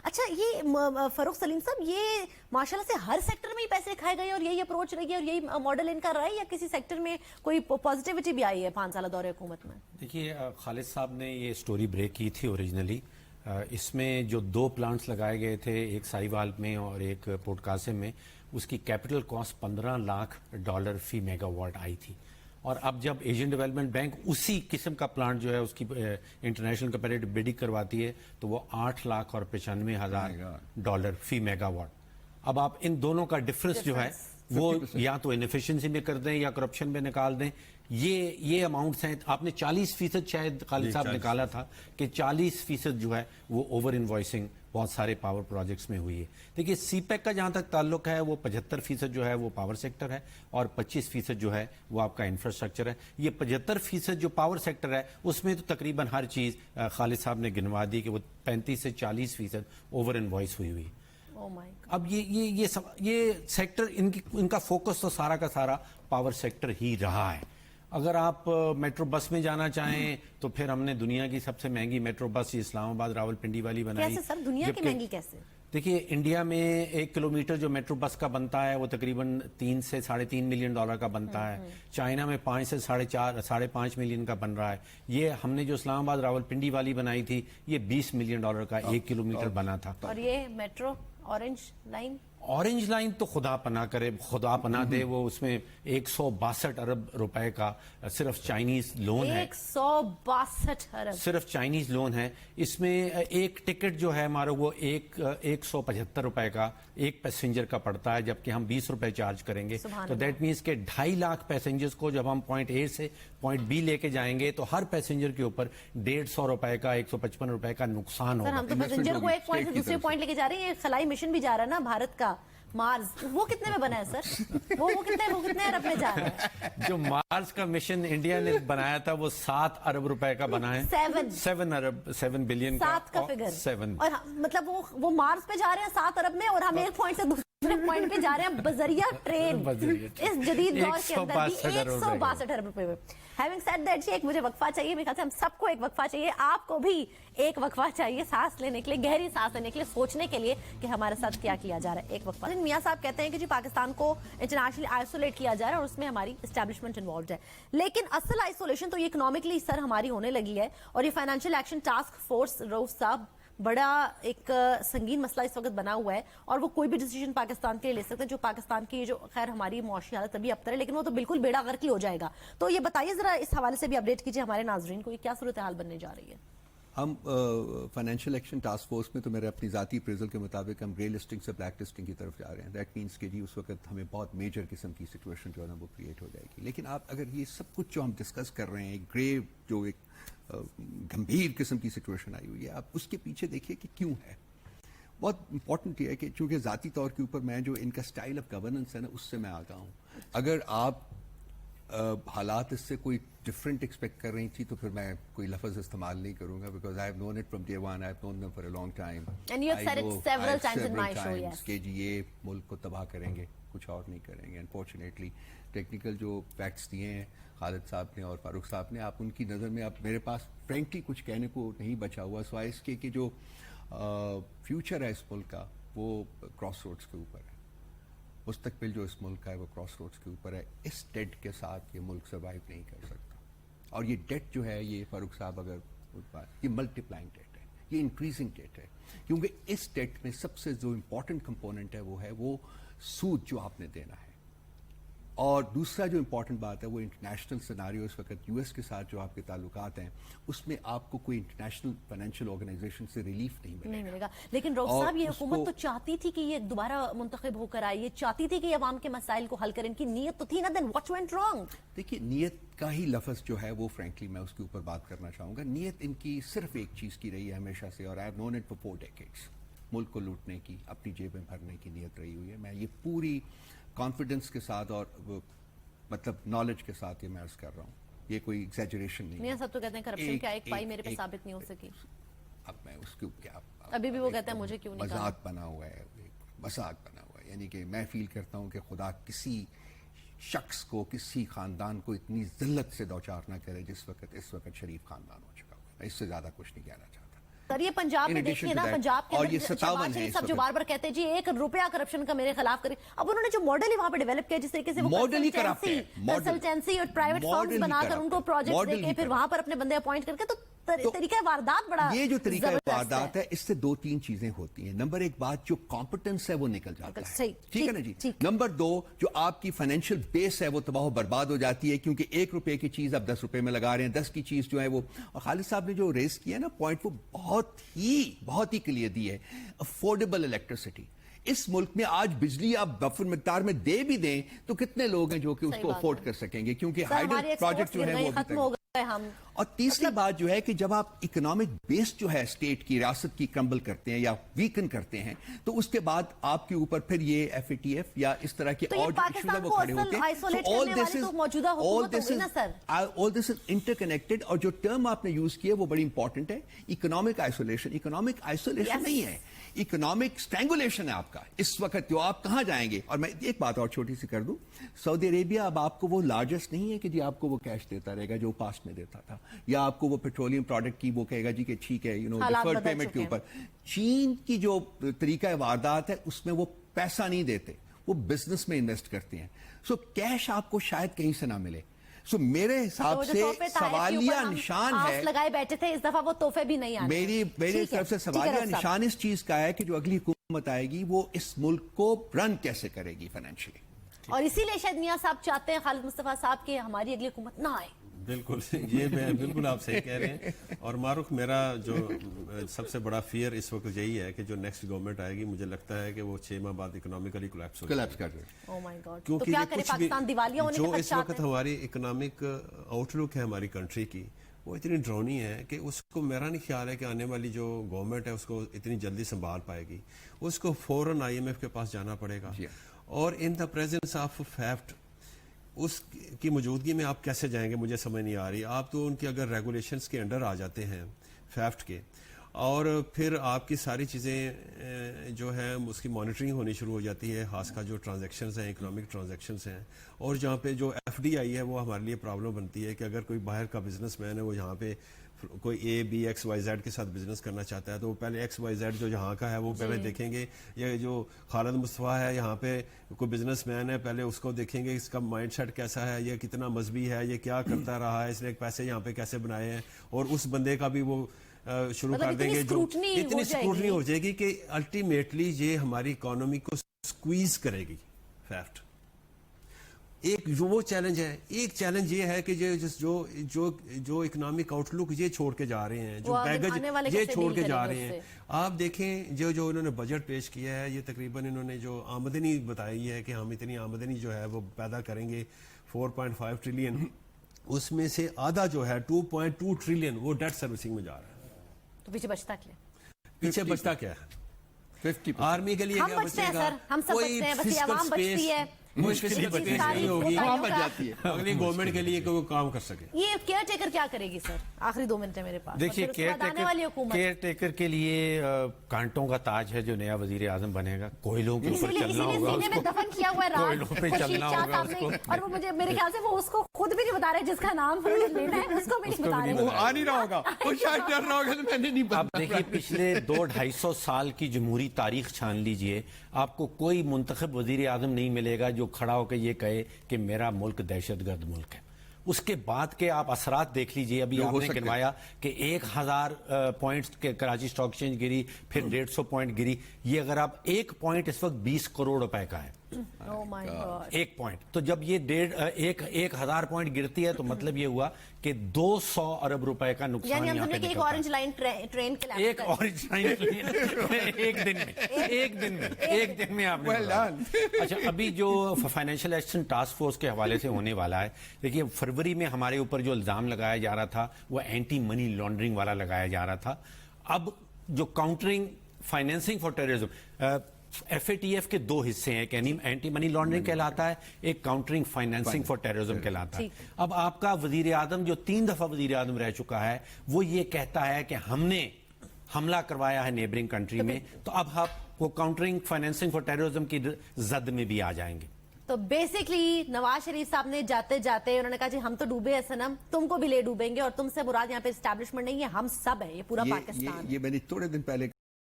اچھا یہ فاروق سلیم صاحب، یہ ماشاءاللہ سے ہر سیکٹر میں ہی پیسے کھائے گئے اور یہی اپروچ رہی ہے اور یہی ماڈل ان کا رہا ہے، یا کسی سیکٹر میں کوئی پازیٹیوٹی بھی آئی ہے 5 سالہ دور حکومت میں؟ دیکھیے خالد صاحب نے یہ سٹوری بریک کی تھی اوریجنلی. اس میں جو 2 پلانٹس لگائے گئے تھے، ایک ساہیوال میں اور ایک پورٹ قاسم میں، اس کی کیپٹل کاسٹ $15 لاکھ فی میگا واٹ آئی تھی. اور اب جب ایشین ڈیولپمنٹ بینک اسی قسم کا پلانٹ جو ہے اس کی انٹرنیشنل کمپیریٹو بڈنگ کرواتی ہے تو وہ $8,95,000 فی میگا واٹ. اب آپ ان دونوں کا ڈفرنس جو ہے وہ یا تو انیفیشنسی میں کر دیں یا کرپشن میں نکال دیں. یہ اماؤنٹس ہیں. آپ نے 40% شاید خالد صاحب نکالا تھا کہ 40% جو ہے وہ اوور انوائسنگ بہت سارے پاور پروجیکٹس میں ہوئی ہے. دیکھیے سی پیک کا جہاں تک تعلق ہے وہ 75% جو ہے وہ پاور سیکٹر ہے اور 25% جو ہے وہ آپ کا انفراسٹرکچر ہے. یہ 75% جو پاور سیکٹر ہے اس میں تو تقریباً ہر چیز خالد صاحب نے گنوا دی کہ وہ 35 سے 40% اوور انوائس ہوئی. اب یہ سیکٹر ان کا فوکس تو سارا کا سارا پاور سیکٹر ہی رہا ہے. اگر آپ میٹرو بس میں جانا چاہیں تو پھر ہم نے دنیا کی سب سے مہنگی میٹرو بس اسلام آباد راول پنڈی والی بنائی. کیسے سر دنیا کی مہنگی کیسے؟ دیکھیے انڈیا میں 1 کلومیٹر جو میٹرو بس کا بنتا ہے وہ تقریباً $3 سے $3.5 ملین کا بنتا ہے. چائنا میں 5 سے 4.5 ملین کا بن رہا ہے. یہ ہم نے جو اسلام آباد راول پنڈی والی بنائی تھی یہ $20 ملین کا 1 کلومیٹر بنا تھا. اور یہ میٹرو اورنج لائن تو خدا پناہ کرے، خدا پناہ دے، وہ اس میں 162 ارب روپے کا صرف چائنیز لون ہے. 162 ارب صرف چائنیز لون ہے. اس میں ایک ٹکٹ جو ہے ہمارا وہ 175 روپے کا ایک پیسنجر کا پڑتا ہے، جبکہ ہم 20 روپے چارج کریں گے. تو دیٹ مینس کہ 2.5 لاکھ پیسنجرز کو جب ہم پوائنٹ اے سے پوائنٹ بی لے کے جائیں گے تو ہر پیسنجر کے اوپر 150 روپے کا 155 روپے کا نقصان ہوگا. سر ہم تو پیسنجر کو ایک پوائنٹ سے دوسرے پوائنٹ لے کے جا رہے ہیں. خلائی مشن بھی جا رہا ہے نا بھارت کا، مارس، وہ کتنے میں بنا ہے سر؟ وہ کتنے ارب میں جا رہا ہے؟ جو مارس کا مشن انڈیا نے بنایا تھا وہ 7 ارب روپے کا بنا ہے. 7 بلین کا 7 کا فگر. 7 اور مطلب وہ مارس پہ جا رہے ہیں 7 ارب میں، اور ہم ایک پوائنٹ سے دوسرے پوائنٹ پہ جا رہے ہیں بذریعہ ٹرین. اس جدید دور کے اندر بھی 162 ارب روپے میں. ہیونگ سیڈ دیٹ، ایک مجھے وقفہ چاہیے. میرے خیال سے ہم سب کو ایک وقفہ چاہیے، آپ کو بھی ایک وقفہ چاہیے، سانس لینے کے لیے، گہری سانس لینے کے لیے، سوچنے کے لیے کہ ہمارے ساتھ کیا کیا جا رہا ہے. ایک وقفہ. میاں صاحب کہتے ہیں کہ جی پاکستان کو انٹرنیشنلی آئسولیٹ کیا جا رہا ہے اور اس میں ہماری اسٹیبلشمنٹ انوالوڈ ہے. لیکن اصل آئسولیشن تو یہ اکنامکلی سر ہماری ہونے لگی ہے. اور یہ فائنینشیل ایکشن ٹاسک فورس روف صاحب بڑا ایک سنگین مسئلہ اس وقت بنا ہوا ہے، اور وہ کوئی بھی ڈیسیجن پاکستان کے لیے لے سکتے ہیں جو پاکستان کی جو خیر ہماری معاشی حالت ابھی ابتر ہے، لیکن وہ تو بالکل بیڑا غرق ہی ہو جائے گا. تو یہ بتائیے ذرا اس حوالے سے بھی اپڈیٹ کیجیے ہمارے ناظرین کو، یہ کیا صورتحال بننے جا رہی ہے؟ ہم فائنینشیل ایکشن ٹاسک فورس میں تو میرے اپنی ذاتی اپریزل کے مطابق ہم گرے لسٹنگ سے بلیک لسٹنگ کی طرف جا رہے ہیں. دیٹ مینس کہ جی اس وقت ہمیں بہت میجر قسم کی سچویشن جو ہے نا وہ کریٹ ہو جائے گی. لیکن آپ اگر یہ سب کچھ جو ہم ڈسکس کر رہے ہیں، گرے جو ایک گمبھیر قسم کی سچویشن آئی ہوئی ہے، آپ اس کے پیچھے دیکھیے کہ کیوں ہے. بہت امپورٹنٹ یہ ہے کہ چونکہ ذاتی طور کے اوپر میں جو ان کا اسٹائل آف گورننس ہے نا اس سے میں آگاہ ہوں. اگر آپ حالات اس سے کوئی ڈفرینٹ ایکسپیکٹ کر رہی تھی تو پھر میں کوئی لفظ استعمال نہیں کروں گا، because I have known it from day one, I have known them for a long time. And you have said it several times in my show. Yes کہ جی یہ ملک کو تباہ کریں گے، کچھ اور نہیں کریں گے. انفارچونیٹلی ٹیکنیکل جو فیکٹس دیے ہیں خالد صاحب نے اور فاروق صاحب نے، آپ ان کی نظر میں آپ میرے پاس فرینکلی کچھ کہنے کو نہیں بچا ہوا سوائے اس کے کہ جو فیوچر ہے اس ملک کا وہ کراس روڈس کے اوپر ہے. مستقبل جو اس ملک کا ہے وہ کراس روڈس کے اوپر ہے. اس ڈیٹ کے ساتھ یہ ملک سروائیو نہیں کر سکتا. اور یہ ڈیٹ جو ہے یہ فاروق صاحب اگر یہ ملٹی پلائنگ ڈیٹ ہے، یہ انکریزنگ ڈیٹ ہے. کیونکہ اس ڈیٹ میں سب سے جو امپورٹنٹ کمپوننٹ ہے وہ سود جو آپ نے دینا ہے. اور دوسرا جو امپورٹنٹ بات ہے وہ انٹرنیشنل سیناریو اس وقت یو ایس کے ساتھ جو آپ کے تعلقات ہیں اس میں آپ کو کوئی انٹرنیشنل فائنینشیل آرگنائزیشن سے ریلیف نہیں ملے گا. لیکن روف صاحب یہ حکومت تو چاہتی تھی کہ یہ دوبارہ منتخب ہو کر آئے، یہ چاہتی تھی کہ عوام کے مسائل کو حل کریں، ان کی نیت تو تھی نا. دین واٹ وینٹ رانگ؟ دیکھیے نیت کا ہی لفظ جو ہے وہ فرینکلی میں اس کے اوپر بات کرنا چاہوں گا. نیت ان کی صرف ایک چیز کی رہی ہے ہمیشہ سے، اور I have known it for 4 decades. ملک کو لوٹنے کی، اپنی جیبیں بھرنے کی نیت رہی ہوئی ہے. میں یہ پوری کانفیڈنس کے ساتھ اور مطلب نالج کے ساتھ یہ میں عرض کر رہا ہوں، یہ کوئی ایگزیجریشن نہیں. میاں صاحب تو کہتے ہیں کرپشن کا ایک پائی میرے پہ ثابت نہیں ہو سکی. اب میں اس کے کیا ابھی بھی وہ کہتے ہیں مجھے کیوں نہیں کہا. مذاق بنا ہوا ہے، مذاق بنا ہوا ہے. یعنی کہ میں فیل کرتا ہوں کہ خدا کسی شخص کو، کسی خاندان کو اتنی ذلت سے دوچار نہ کرے جس وقت اس وقت شریف خاندان ہو چکا ہوا ہے. میں اس سے زیادہ کچھ نہیں کہنا چاہتا. सर ये पंजाब में देखिए ना, पंजाब के और अंदर ये 57 है सब जो बार बार कहते हैं जी 1 रुपया करप्शन का मेरे खिलाफ करे, अब उन्होंने जो मॉडल ही वहां पे डेवलप किया जिस तरीके से वो मॉडल ही करप्ट है, कंसल्टेंसी और प्राइवेट फर्म्स बनाकर उनको प्रोजेक्ट देके फिर वहां पर अपने बंदे अपॉइंट करके, तो तरीका वारदात बड़ा, ये जो तरीका वारदात है इससे 2-3 चीजें होती हैं। नंबर 1 बात, जो कॉम्पिटेंस है वो निकल जाता है, ठीक है ना जी। नंबर 2, जो आपकी फाइनेंशियल बेस है वो तबाह बर्बाद हो जाती है, क्योंकि 1 रुपए की चीज आप 10 रुपए में लगा रहे हैं, 10 की चीज जो है वो। और खालिद साहब ने जो रेस किया ना पॉइंट, वो बहुत ही क्लियर दी है। अफोर्डेबल इलेक्ट्रिसिटी, इस मुल्क में आज बिजली आप बफर मिकदार में दे भी दें तो कितने लोग हैं जो कि उसको अफोर्ड कर सकेंगे, क्योंकि हाइडल प्रोजेक्ट जो है वो खत्म हो गए हम। और तीसरी बात जो है कि जब आप इकोनॉमिक बेस जो है स्टेट की, रियासत की क्रम्बल करते हैं या वीकन करते हैं, तो उसके बाद आपके ऊपर फिर ये FATF या इस तरह के और जो इश्यूज है वो खड़े होते हैं। All this is interconnected. और जो टर्म आपने यूज किया वो बड़ी इंपॉर्टेंट है, इकोनॉमिक आइसोलेशन। इकोनॉमिक आइसोलेशन नहीं है, इकोनॉमिक स्ट्रैंगुलेशन है आपका इस वक्त। जो आप कहां जाएंगे। और मैं एक बात और छोटी सी कर दूं, सऊदी अरेबिया अब आपको वो लार्जेस्ट नहीं है कि जी आपको वो कैश देता रहेगा जो पास्ट में देता था, या आपको वो पेट्रोलियम प्रोडक्ट की वो कहेगा जी कि ठीक है डिफर्ड पेमेंट के ऊपर। चीन की जो तरीका वारदात है उसमें वो पैसा नहीं देते, वो बिजनेस में इन्वेस्ट करते हैं। सो कैश आपको शायद कहीं से ना मिले। सो मेरे हिसाब से सवालिया निशान है, लगाए बैठे थे, इस दफा वो तोहफे भी नहीं आए। मेरी तरफ से सवालिया निशान इस चीज का है कि जो अगली हुकूमत आएगी वो इस मुल्क को रन कैसे करेगी फाइनेंशियली। और इसीलिए शायद मियां साहब चाहते हैं, खालिद मुस्तफा साहब, कि हमारी अगली हुकूमत ना आए। बिल्कुल, ये मैं बिल्कुल आप सही कह रहे हैं। और मारूख, मेरा जो सबसे बड़ा फियर इस वक्त यही है कि जो नेक्स्ट गवर्नमेंट आएगी, मुझे लगता है कि वो 6 माह बाद इकोनॉमिकली कोलैप्स कर रही है। ओह माय गॉड, क्योंकि तो क्या करे पाकिस्तान दिवालिया होने जो इस वक्त हमारी इकोनॉमिक आउटलुक है हमारी कंट्री की, वो इतनी ड्रोनी है कि उसको मेरा नहीं ख्याल है कि आने वाली जो गवर्नमेंट है उसको इतनी जल्दी संभाल पाएगी। उसको फौरन IMF के पास जाना पड़ेगा, और in the presence of fact उसकी मौजूदगी में आप कैसे जाएंगे मुझे समझ नहीं आ रही। आप तो उनके अगर रेगुलेशंस के अंडर आ जाते हैं फैफ्ट के, और फिर आपकी सारी चीज़ें जो है उसकी मॉनिटरिंग होनी शुरू हो जाती है, खासकर जो ट्रांजैक्शंस हैं, इकोनॉमिक ट्रांजैक्शंस हैं। और जहाँ पे जो FDI है वो हमारे लिए प्रॉब्लम बनती है कि अगर कोई बाहर का बिजनेसमैन है वो यहाँ पे कोई A, B, X, Y, Z के साथ बिजनेस करना चाहता है, तो वो पहले X, Y, Z जो यहाँ का है वो पहले देखेंगे। ये जो खालिद मुस्तफा है यहाँ पे कोई बिजनेसमैन है, पहले उसको देखेंगे इसका माइंडसेट कैसा है, ये कितना मजहबी है, ये क्या करता रहा है, इसने पैसे यहाँ पे कैसे बनाए हैं, और उस बंदे का भी वो शुरू कर देंगे। जो इतनी स्क्रूटनी हो जाएगी कि अल्टीमेटली ये हमारी इकोनॉमी को स्क्वीज करेगी। फैक्ट एक जो वो चैलेंज है, एक चैलेंज ये है कि जो इकोनॉमिक आउटलुक ये छोड़ के जा रहे हैं, जो बैगेज ये छोड़ के जा रहे हैं। आप देखें जो इन्होंने बजट पेश किया है, ये तकरीबन इन्होंने जो आमदनी बताई है कि हम इतनी आमदनी जो है वो पैदा करेंगे 4.5 ट्रिलियन, उसमें से आधा जो है 2.2 ट्रिलियन वो डेट सर्विसिंग में जा रहा है। तो पीछे बचता क्या? पीछे बचता क्या है? 50% आर्मी के लिए हम क्या बचते हैं बचेगा? सर, हम सब बचते हैं, बस ये आवाम बचती है। नहीं होगी, बच जाती है अगली गवर्नमेंट के लिए कोई काम कर सके। ये केयर टेकर क्या करेगी सर? आखिरी 2 मिनट है मेरे पास। देखिए, केयर टेकर के लिए कांटों का ताज है जो नया वजीर आजम बनेगा। कोयलों के ऊपर चलना होगा उसको, दफन किया हुआ है, कोयलों पे चलना होगा उसको। और वो मुझे मेरे ख्याल से वो उसको खुद भी नहीं बता रहे, जिसका नाम लेना है उसको भी नहीं बता रहे। वो आ नहीं रहा होगा, वो शायद डर रहा होगा, तो मैंने नहीं आप देखिए, पिछले 200-250 साल की जमहूरी तारीख छान लीजिए, आपको कोई मुंतखब वजीर आजम नहीं मिलेगा जो खड़ा होकर ये कहे कि मेरा मुल्क दहशतगर्द मुल्क है। उसके बाद के आप असरात देख लीजिए। अभी आपने गिनवाया कि 1000 पॉइंट्स के कराची स्टॉक एक्सचेंज गिरी, फिर 150 पॉइंट गिरी। ये अगर आप 1 पॉइंट इस वक्त 20 करोड़ रुपए का है। Oh my God. 1 पॉइंट, तो जब ये 1000 पॉइंट गिरती है तो मतलब ये हुआ कि 200 अरब रुपए का नुकसान यहाँ पे एक ऑरेंज लाइन ट्रेन के एक ऑरेंज लाइन एक दिन में आपने अच्छा, अभी जो फाइनेंशियल एक्शन टास्क फोर्स के हवाले से होने वाला है, देखिए फरवरी में हमारे ऊपर जो इल्जाम लगाया जा रहा था वो एंटी मनी लॉन्ड्रिंग वाला लगाया जा रहा था। अब जो countering financing for terrorism, FATF के 2 हिस्से हैं, एक एंटी मनी लॉन्ड्रिंग कहलाता है, एक काउंटरिंग फाइनेंसिंग फॉर टेररिज्म कहलाता है। अब आपका वजीर आजम जो 3 दफा वजीर आजम रह चुका है, वो ये कहता है कि हमने हमला करवाया है नेबरिंग कंट्री में, तो अब आप वो काउंटरिंग फाइनेंसिंग फॉर टेररिज्म की जद में भी आ जाएंगे। तो बेसिकली नवाज शरीफ साहब ने जाते जाते उन्होंने कहा जी हम तो डूबे हैं सनम, तुमको भी ले डूबेंगे, और तुमसे मुराद यहाँ पे एस्टैब्लिशमेंट नहीं है, हम सब है, ये पूरा पाकिस्तान है। ये मैंने थोड़े दिन पहले